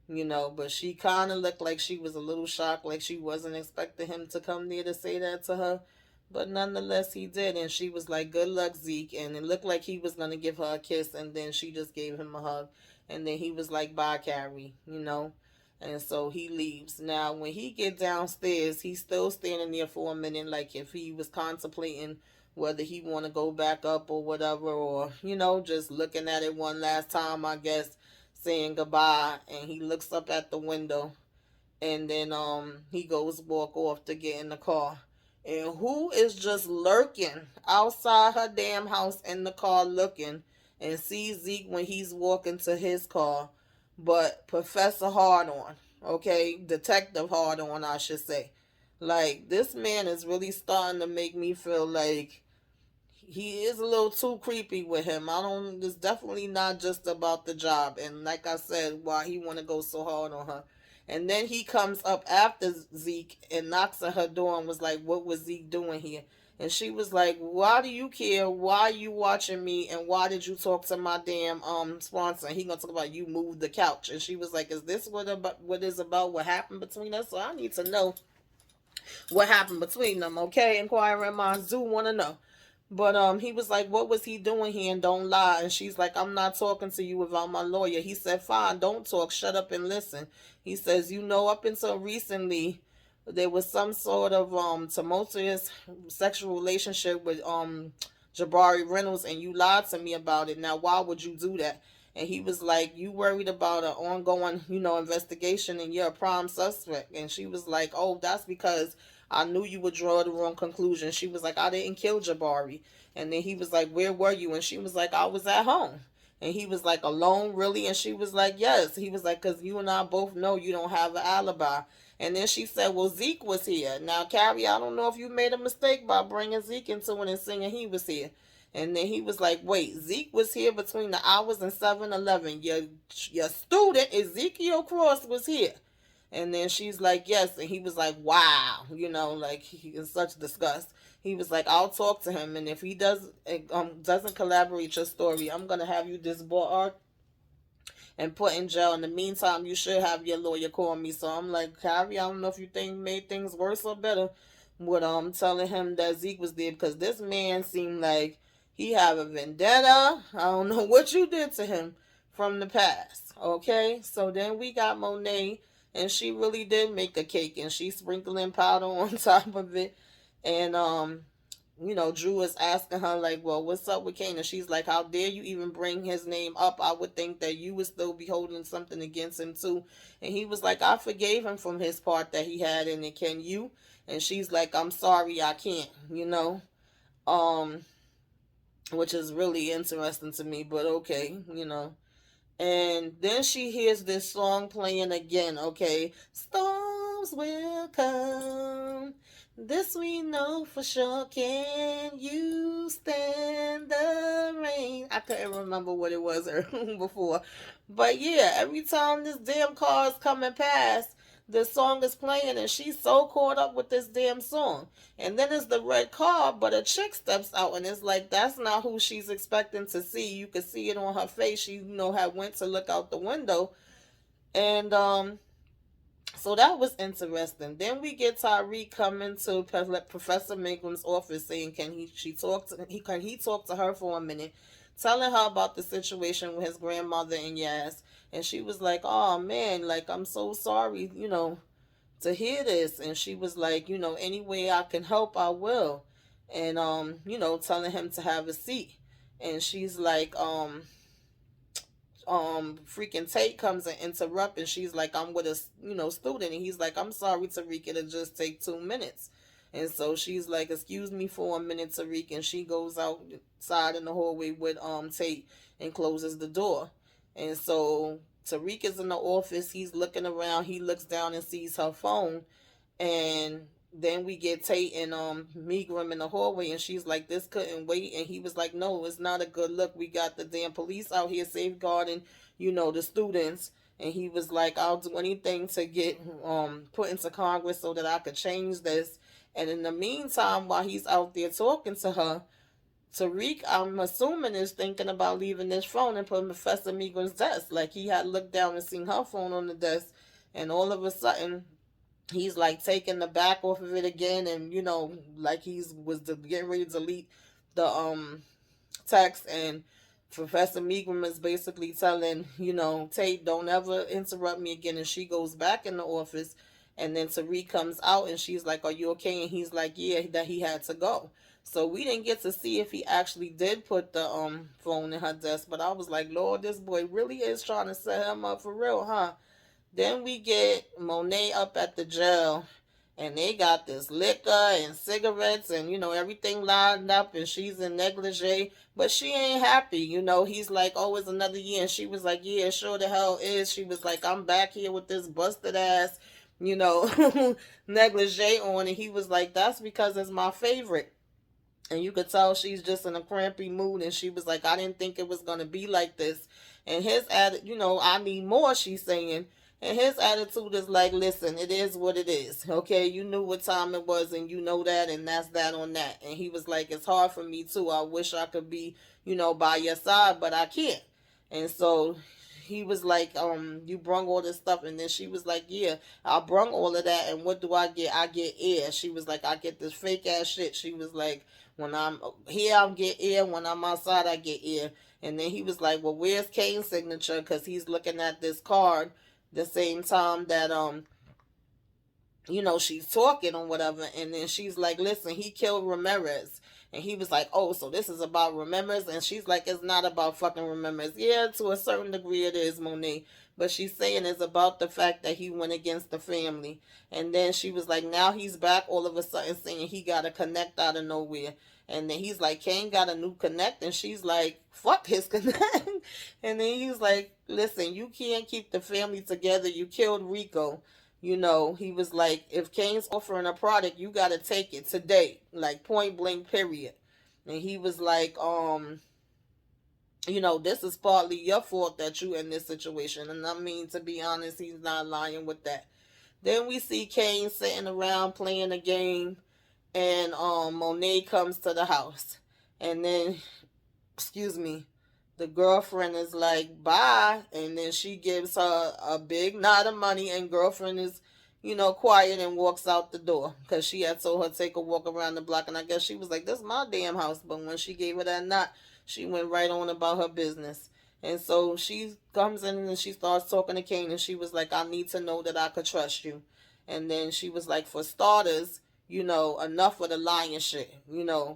But she kind of looked like she was a little shocked, like she wasn't expecting him to come there to say that to her. But nonetheless, he did. And she was like, good luck, Zeke. And it looked like he was going to give her a kiss. And then she just gave him a hug. And then he was like, bye, Carrie. And so he leaves. Now, when he get downstairs, he's still standing there for a minute, like if he was contemplating whether he want to go back up or whatever, or, just looking at it one last time, I guess, saying goodbye. And he looks up at the window, and then he goes walk off to get in the car. And who is just lurking outside her damn house in the car looking and sees Zeke when he's walking to his car? But Professor Hardon, okay? Detective Hardon, I should say. Like, this man is really starting to make me feel like he is a little too creepy with him. It's definitely not just about the job. And like I said, why he want to go so hard on her. And then he comes up after Zeke and knocks at her door and was like, what was Zeke doing here? And she was like, why do you care? Why are you watching me? And why did you talk to my damn sponsor? And he gonna talk about you moved the couch. And she was like, is this what is about what happened between us? So I need to know what happened between them, okay? Inquiring minds do want to know. But he was like, what was he doing here? And don't lie. And she's like, I'm not talking to you without my lawyer. He said, fine, don't talk. Shut up and listen. He says, up until recently, there was some sort of tumultuous sexual relationship with Jabari Reynolds, and you lied to me about it. Now, why would you do that? And he was like, you worried about an ongoing, investigation, and you're a prime suspect. And she was like, oh, that's because I knew you would draw the wrong conclusion. She was like, I didn't kill Jabari. And then he was like, where were you? And she was like, I was at home. And he was like, alone, really? And she was like, yes. He was like, because you and I both know you don't have an alibi. And then she said, well, Zeke was here. Now, Carrie, I don't know if you made a mistake by bringing Zeke into it and saying he was here. And then he was like, wait, Zeke was here between the hours and 7-11. Your student, Ezekiel Cross, was here. And then she's like, yes. And he was like, wow, like he in such disgust. He was like, I'll talk to him. And if he doesn't collaborate your story, I'm going to have you disbarred and put in jail. In the meantime, you should have your lawyer call me. So I'm like, Kyrie, I don't know if you think made things worse or better with telling him that Zeke was there, because this man seemed like he have a vendetta. I don't know what you did to him from the past. Okay, so then we got Monet, and she really did make a cake, and she sprinkling powder on top of it, and Drew is asking her, like, well, what's up with Kane? And she's like, how dare you even bring his name up? I would think that you would still be holding something against him, too. And he was like, I forgave him from his part that he had in it. Can you? And she's like, I'm sorry, I can't, which is really interesting to me, but okay. And then she hears this song playing again, okay? Storms will come. This we know for sure. Can you stand the rain? I couldn't remember what it was before. But yeah, every time this damn car is coming past, this song is playing, and she's so caught up with this damn song. And then it's the red car, but a chick steps out, and it's like, that's not who she's expecting to see. You could see it on her face. She, had went to look out the window. And so that was interesting. Then we get Tyreek coming to Professor Mingram's office, saying, can he talk to her for a minute, telling her about the situation with his grandmother and Yaz. And she was like, oh man, like, I'm so sorry, to hear this. And she was like, any way I can help, I will. And telling him to have a seat. And she's like, freaking Tate comes and interrupt, and she's like, I'm with a student. And he's like, I'm sorry, Tariq, it'll just take 2 minutes. And so she's like, excuse me for a minute, Tariq. And she goes outside in the hallway with Tate and closes the door. And so Tariq is in the office. He's looking around. He looks down and sees her phone. And then we get Tate and Megram in the hallway, and she's like, this couldn't wait. And he was like, no, it's not a good look. We got the damn police out here safeguarding, the students. And he was like, I'll do anything to get put into Congress so that I could change this. And in the meantime, while he's out there talking to her, Tariq, I'm assuming, is thinking about leaving this phone and putting Professor Megram's desk. Like, he had looked down and seen her phone on the desk, and all of a sudden he's like taking the back off of it again, and like getting ready to delete the text. And Professor Megram is basically telling Tate, don't ever interrupt me again. And she goes back in the office, and then Tariq comes out, and she's like, are you okay? And he's like, yeah, that he had to go. So we didn't get to see if he actually did put the phone in her desk, but I was like, Lord, this boy really is trying to set him up for real, huh? Then we get Monet up at the jail, and they got this liquor and cigarettes and, everything lined up, and she's in negligee, but she ain't happy. He's like, oh, it's another year. And she was like, yeah, sure the hell is. She was like, I'm back here with this busted ass, negligee on. And he was like, that's because it's my favorite. And you could tell she's just in a crampy mood. And she was like, I didn't think it was going to be like this. And his attitude, I need more, she's saying. And his attitude is like, listen, it is what it is. Okay, you knew what time it was and you know that, and that's that on that. And he was like, it's hard for me too. I wish I could be, by your side, but I can't. And so he was like, you brung all this stuff. And then she was like, yeah, I brung all of that. And what do I get? I get air. She was like, I get this fake ass shit. She was like, when I'm here, I get air. When I'm outside, I get air. And then he was like, well, where's Kane's signature? Because he's looking at this card the same time that she's talking or whatever. And then she's like, listen, he killed Ramirez. And he was like, oh, so this is about Ramirez. And she's like, it's not about fucking Ramirez. Yeah, to a certain degree it is, Monet. But she's saying it's about the fact that he went against the family. And then she was like, now he's back all of a sudden saying he got a connect out of nowhere. And then he's like, Kane got a new connect. And she's like, fuck his connect. And then he's like, listen, you can't keep the family together. You killed Rico. He was like, if Kane's offering a product, you got to take it today, like point blank, period. And he was like, this is partly your fault that you in this situation. And I mean, to be honest, he's not lying with that. Then we see Kane sitting around playing a game, and Monet comes to the house. And then, excuse me, the girlfriend is like, bye. And then she gives her a big knot of money, and girlfriend is, quiet and walks out the door because she had told her to take a walk around the block. And I guess she was like, this is my damn house. But when she gave her that knot, she went right on about her business. And so she comes in and she starts talking to Kane, and she was like, I need to know that I could trust you. And then she was like, for starters, enough of the lying shit.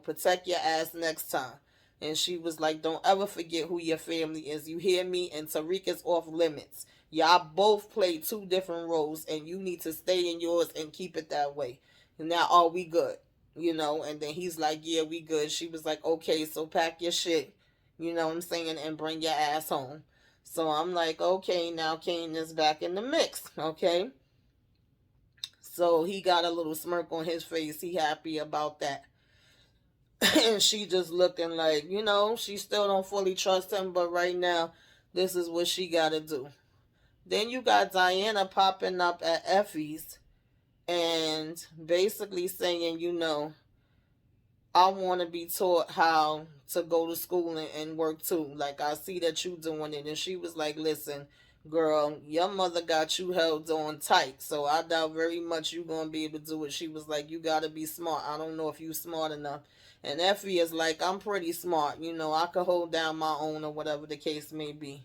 Protect your ass next time. And she was like, don't ever forget who your family is. You hear me? And Tariq is off limits. Y'all both play two different roles, and you need to stay in yours and keep it that way. And now, are we good? And then he's like, yeah, we good. She was like, okay, so pack your shit, you know what I'm saying, and bring your ass home. So I'm like, okay, now Kane is back in the mix, okay? So he got a little smirk on his face. He happy about that. And she just looking like, she still don't fully trust him, but right now, this is what she got to do. Then you got Diana popping up at Effie's and basically saying, I want to be taught how to go to school and work too. Like, I see that you doing it. And she was like, listen, girl, your mother got you held on tight. So I doubt very much you going to be able to do it. She was like, you got to be smart. I don't know if you smart enough. And Effie is like, I'm pretty smart. I could hold down my own or whatever the case may be.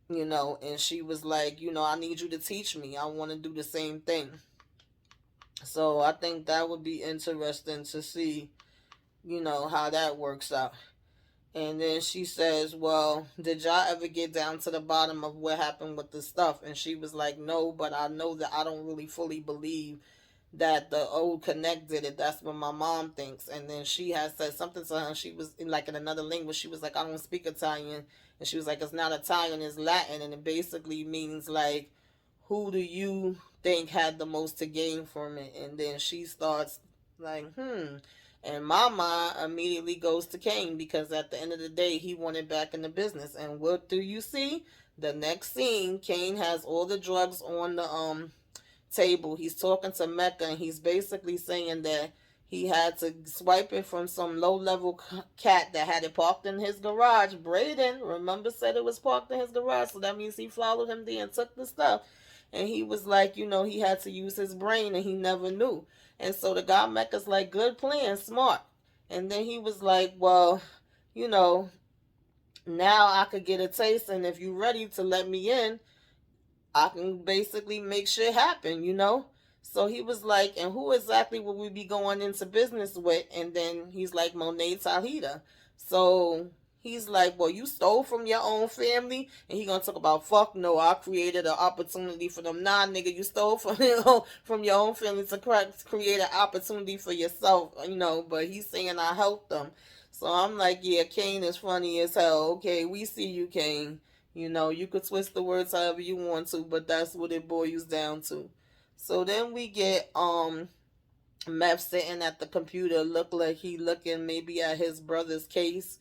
And she was like, I need you to teach me. I want to do the same thing. So I think that would be interesting to see, how that works out. And then she says, well, did y'all ever get down to the bottom of what happened with the stuff? And she was like, no, but I know that I don't really fully believe that the old connect did it. That's what my mom thinks. And then she has said something to her. She was in another language. She was like, I don't speak Italian. And she was like, it's not Italian, it's Latin. And it basically means like, who do you think had the most to gain from it? And then she starts like, And my mind immediately goes to Kane, because at the end of the day, he wanted back in the business. And what do you see? The next scene, Kane has all the drugs on the table. He's talking to Mecca, and he's basically saying that he had to swipe it from some low-level cat that had it parked in his garage. Braden, remember, said it was parked in his garage, so that means he followed him there and took the stuff. And he was like, he had to use his brain, and he never knew. And so the guy Mecca's like, good plan, smart. And then he was like, well, now I could get a taste, and if you're ready to let me in, I can basically make shit happen. So he was like, and who exactly would we be going into business with? And then he's like, Monet Talhida. So he's like, well, you stole from your own family? And he gonna talk about, fuck no, I created an opportunity for them. Nah, nigga, you stole from your own family to create an opportunity for yourself, but he's saying I helped them. So I'm like, yeah, Kane is funny as hell. Okay, we see you, Kane. You could twist the words however you want to, but that's what it boils down to. So then we get Meth sitting at the computer, look like he looking maybe at his brother's case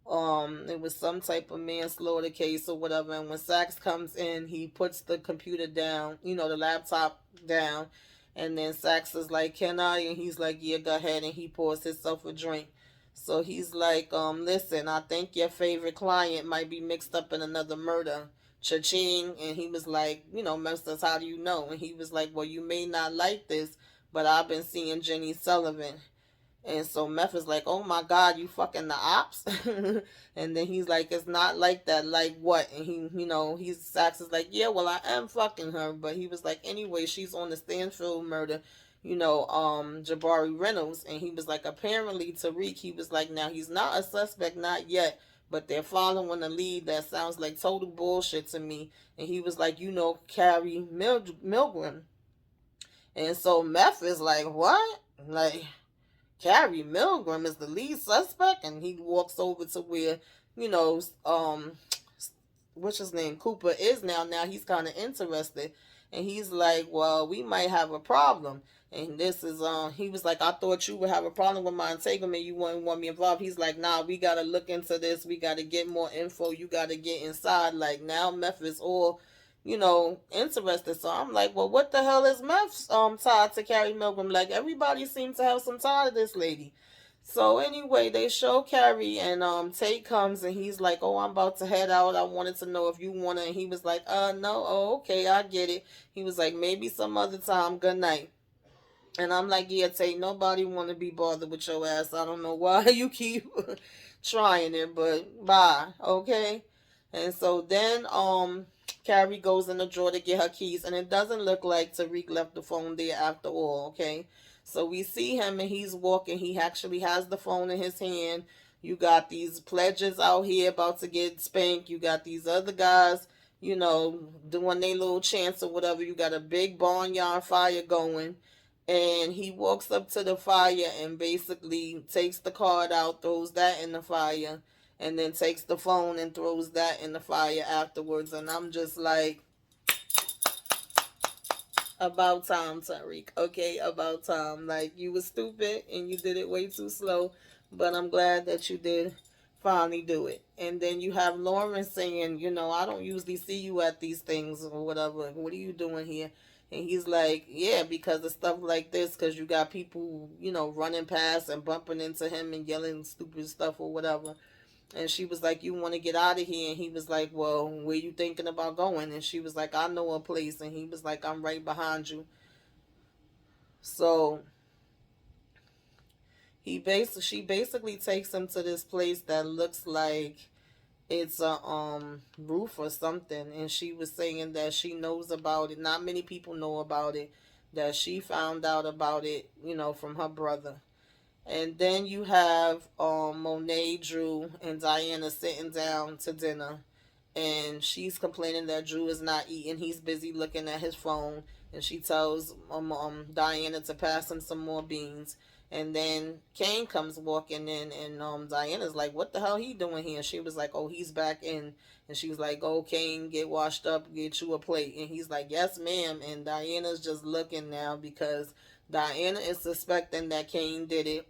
It was some type of manslaughter case or whatever. And when Sax comes in, he puts the computer down, the laptop down. And then Sax is like, "Can I?" And he's like, "Yeah, go ahead." And he pours himself a drink. So he's like, "Listen, I think your favorite client might be mixed up in another murder." Cha-ching. And he was like, "Memphis, how do you know?" And he was like, "Well, you may not like this, but I've been seeing Jenny Sullivan." And so Meth is like, "Oh my God, you fucking the ops?" And then he's like, "It's not like that. Like what?" And he's Sax is like, "Yeah, well, I am fucking her." But he was like, "Anyway, she's on the Stanfield murder, Jabari Reynolds." And he was like, "Apparently, Tariq," he was like, "Now, he's not a suspect, not yet. But they're following a lead that sounds like total bullshit to me." And he was like, "Carrie Milgram." And so Meth is like, "What?" Like, Carrie Milgram is the lead suspect, and he walks over to where, what's his name, Cooper is now. Now he's kind of interested, and he's like, "Well, we might have a problem." And this is he was like, "I thought you would have a problem with my entanglement. You wouldn't want me involved." He's like, "Nah, we gotta look into this. We gotta get more info. You gotta get inside." Like now, Meth is all interested. So I'm like, "Well, what the hell is Meth's tied to Carrie Milgram?" Like everybody seems to have some tie to this lady. So anyway, they show Carrie, and Tate comes, and he's like, "Oh, I'm about to head out. I wanted to know if you wanna." And he was like, No. Oh, okay, I get it." He was like, "Maybe some other time. Good night." And I'm like, "Yeah, Tate, nobody want to be bothered with your ass. I don't know why you keep trying it, but bye, okay?" And so then Carrie goes in the drawer to get her keys, and it doesn't look like Tariq left the phone there after all, okay? So we see him, and he's walking. He actually has the phone in his hand. You got these pledges out here about to get spanked. You got these other guys, doing their little chants or whatever. You got a big barnyard fire going, and he walks up to the fire and basically takes the card out, throws that in the fire, and then takes the phone and throws that in the fire afterwards. And I'm just like, about time, Tariq. Okay, about time. Like, you were stupid and you did it way too slow, but I'm glad that you did finally do it. And then you have Lauren saying, "I don't usually see you at these things or whatever. What are you doing here?" And he's like, "Yeah, because of stuff like this, because you got people, running past and bumping into him and yelling stupid stuff or whatever." And she was like, "You want to get out of here?" And he was like, "Well, where you thinking about going?" And she was like, "I know a place." And he was like, "I'm right behind you." So she basically takes him to this place that looks like it's a roof or something. And she was saying that she knows about it. Not many people know about it. That she found out about it, from her brother. And then you have Monet, Drew, and Diana sitting down to dinner. And she's complaining that Drew is not eating. He's busy looking at his phone. And she tells Diana to pass him some more beans. And then Kane comes walking in, and Diana's like, "What the hell he doing here?" And she was like, "Oh, he's back in." And she was like, "Oh, Kane, get washed up, get you a plate." And he's like, "Yes, ma'am." And Diana's just looking now because Diana is suspecting that Kane did it.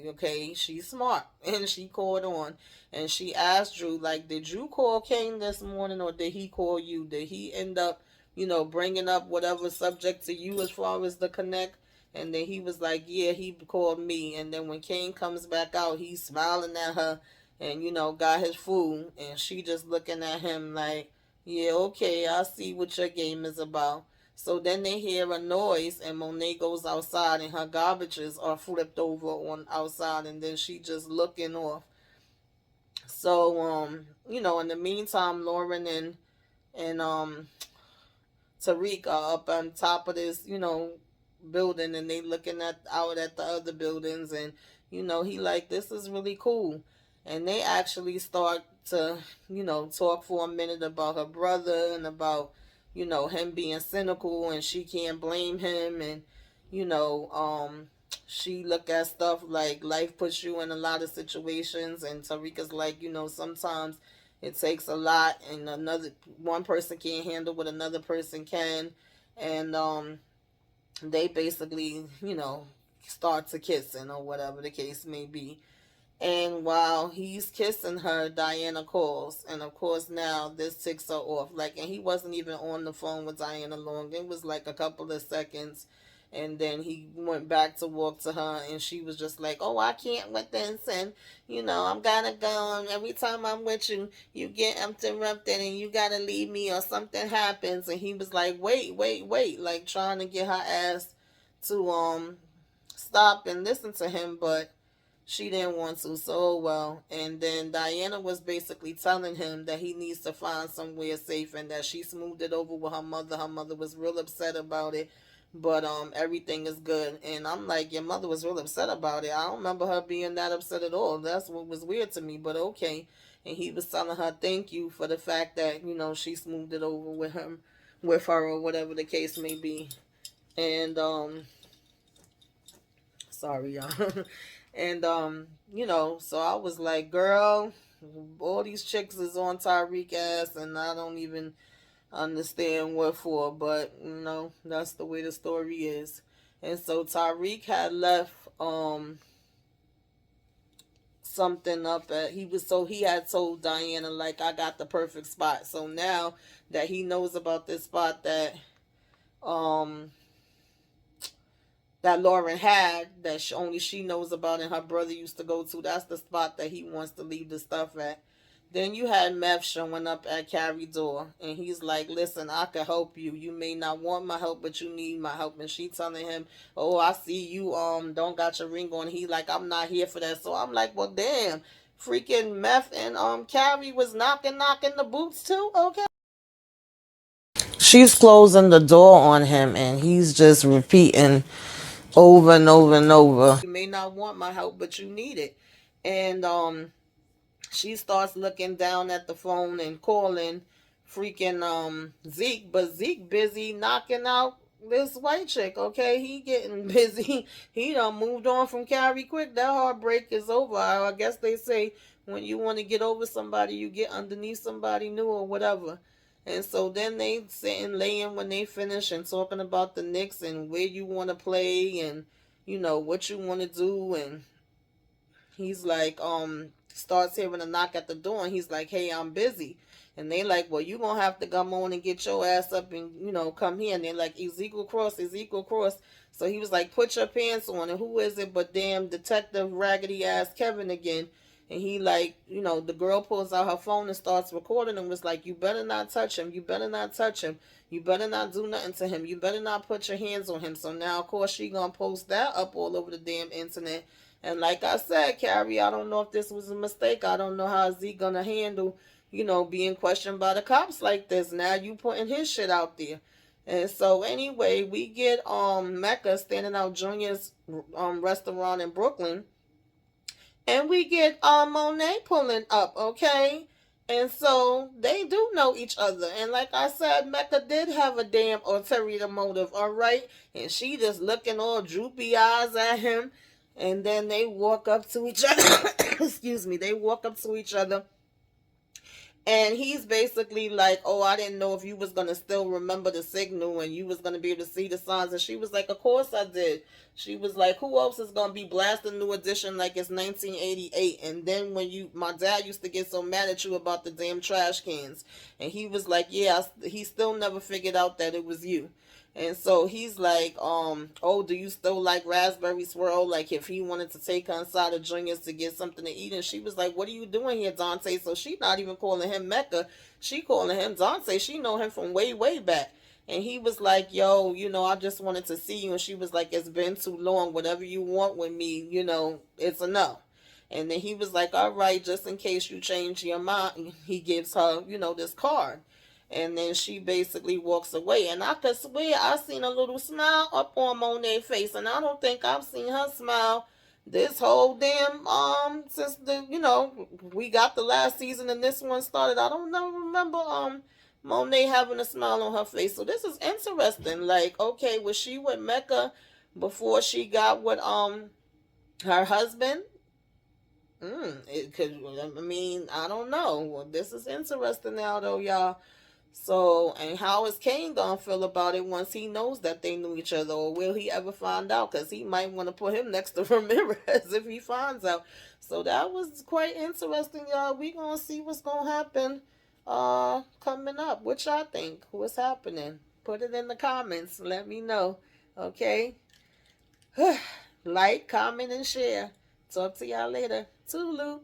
Okay, she's smart and she called on, and she asked Drew, like, "Did you call Kane this morning or did he call you? Did he end up, bringing up whatever subject to you as far as the connect?" And then he was like, "Yeah, he called me." And then when Kane comes back out, he's smiling at her and, got his food. And she just looking at him like, "Yeah, okay, I see what your game is about." So then they hear a noise, and Monet goes outside, and her garbages are flipped over on outside, and then she just looking off. So in the meantime, Lauren and Tariq are up on top of this, building, and they looking out at the other buildings, and he like, "This is really cool." And they actually start to, talk for a minute about her brother and about, him being cynical, and she can't blame him, and you know, um, she look at stuff like life puts you in a lot of situations, and Tarika's like, sometimes it takes a lot, and another one person can't handle what another person can, and they basically, start to kissing or whatever the case may be. And while he's kissing her, Diana calls. And of course, now this ticks her off. Like, and he wasn't even on the phone with Diana long. It was like a couple of seconds. And then he went back to walk to her, and she was just like, "Oh, I can't with this, and I'm gotta go. And every time I'm with you, you get interrupted, and you gotta leave me, or something happens." And he was like, "Wait, wait, wait!" Like trying to get her ass to stop and listen to him, but she didn't want to, so oh well. And then Diana was basically telling him that he needs to find somewhere safe, and that she smoothed it over with her mother. Her mother was real upset about it, but everything is good. And I'm like, your mother was real upset about it? I don't remember her being that upset at all. That's what was weird to me, but okay. And he was telling her thank you for the fact that she smoothed it over with her, or whatever the case may be. And sorry, y'all. And so I was like, girl, all these chicks is on Tyreek ass, and I don't even understand what for, but that's the way the story is. And so Tyreek had left something up at he had told Diana, like, I got the perfect spot. So now that he knows about this spot um that Lauren had, that only she knows about, and her brother used to go to, that's the spot that he wants to leave the stuff at. Then you had Meth showing up at Carrie's door, and he's like, "Listen, I can help you. You may not want my help, but you need my help." And she telling him, "Oh, I see you don't got your ring on." He like, "I'm not here for that." So I'm like, "Well, damn, freaking Meth and Carrie was knocking the boots too." Okay. She's closing the door on him, and he's just repeating over and over and over, "You may not want my help, but you need it." And she starts looking down at the phone and calling freaking Zeke, but Zeke busy knocking out this white chick. Okay, he getting busy. He done moved on from Carrie quick. That heartbreak is over. I guess they say when you want to get over somebody, you get underneath somebody new or whatever. And so then they sitting laying when they finish, and talking about the Knicks and where you want to play, and what you want to do. And he's like, starts hearing a knock at the door, and he's like, "Hey, I'm busy." And they like, "Well, you gonna have to come on and get your ass up and come here." And they're like, "Ezekiel Cross, Ezekiel Cross." So he was like, "Put your pants on." And who is it but damn Detective Raggedy Ass Kevin again? And he like, the girl pulls out her phone and starts recording, and was like, "You better not touch him. You better not touch him. You better not do nothing to him. You better not put your hands on him." So now, of course, she gonna post that up all over the damn internet. And like I said, Carrie, I don't know if this was a mistake. I don't know how Zeke gonna handle, being questioned by the cops like this. Now you putting his shit out there. And so anyway, we get Mecca standing out Junior's restaurant in Brooklyn, and we get Monet pulling up, okay? And so they do know each other. And like I said, Mecca did have a damn ulterior motive, all right? And she just looking all droopy eyes at him. And then they walk up to each other. Excuse me. They walk up to each other, and he's basically like, "Oh, I didn't know if you was going to still remember the signal, and you was going to be able to see the signs." And she was like, "Of course I did." She was like, "Who else is going to be blasting New Edition like it's 1988? And then when my dad used to get so mad at you about the damn trash cans." And he was like, "Yeah, he still never figured out that it was you." And so he's like, "Oh, do you still like raspberry swirl?" Like if he wanted to take her inside of Junior's to get something to eat. And she was like, "What are you doing here, Dante?" So she not even calling him Mecca. She calling him Dante. She know him from way, way back. And he was like, "Yo, I just wanted to see you." And she was like, "It's been too long. Whatever you want with me, it's a no." And then he was like, "All right, just in case you change your mind." He gives her, this card. And then she basically walks away. And I could swear I seen a little smile up on Monet's face. And I don't think I've seen her smile this whole damn since we got the last season and this one started. I don't know remember Monet having a smile on her face. So this is interesting. Like, okay, was she with Mecca before she got with her husband? It could. I mean, I don't know. Well, this is interesting now, though, y'all. So, and how is Kane gonna feel about it once he knows that they knew each other, or will he ever find out? Because he might want to put him next to Ramirez if he finds out. So that was quite interesting, y'all. We gonna see what's gonna happen, coming up. What y'all think? What's happening? Put it in the comments. Let me know. Okay. Like, comment, and share. Talk to y'all later. Toodaloo.